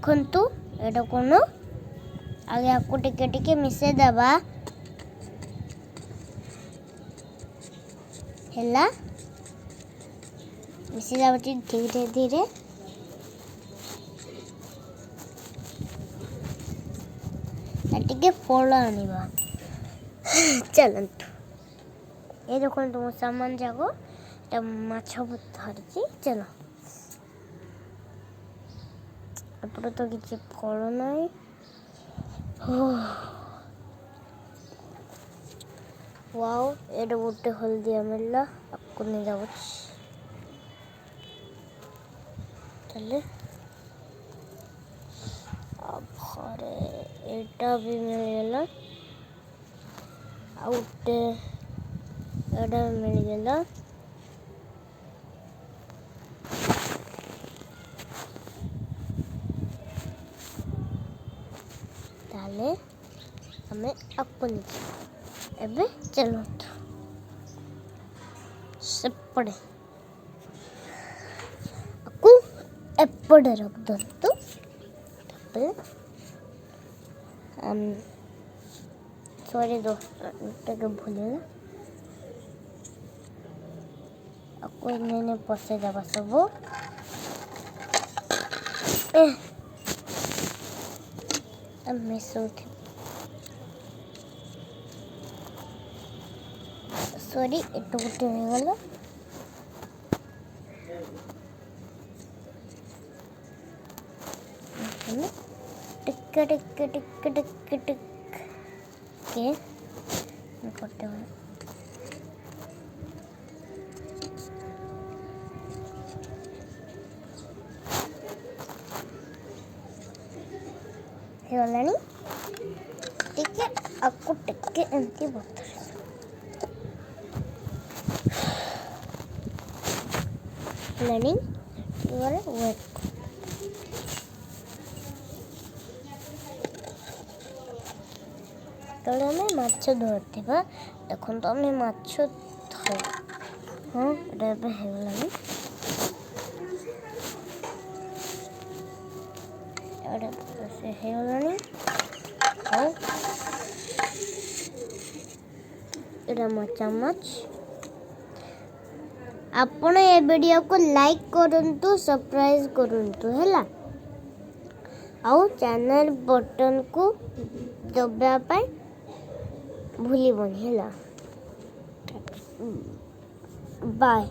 देखंतु एटा कोन आगे आपको टिके टिके मिसे दबा हेला मिसे जावती धीरे धीरे टिके फोड़ आनिबा चलंतु ये देखंतु मो सामान जागो ता माछ धरची चलो एपटे तो किसी फल नहीं वाओ ये गोटे हल्दिया मिलला आपको नहीं जाओ चले अब घरे एटा भी मिलगला आउटे एटा मिलगला ताले हमें आपको नहीं एबे चलो सेपड़े आपको एपड़े रख दो तो तब सॉरी दोस्तों के भूले ना आपको इन्हें पसे जावा सब अब मैं सोती सॉरी एटो गोटे हो गला टिक टिक टिक टिक टिक के करते हैं हेलानी टिके आपको टिके एंती बोतल लर्निंग योर वेट तो हमें माछ धरती देखो तो हमें माछ धर हाँ एटा हेलानी से हेलानी और एटा मो चम्मच आपण ये वीडियो को लाइक करंतु सब्सक्राइब करंतु हैला आउ चैनल बटन को दबा पाए भूलिबनी हैला बाय।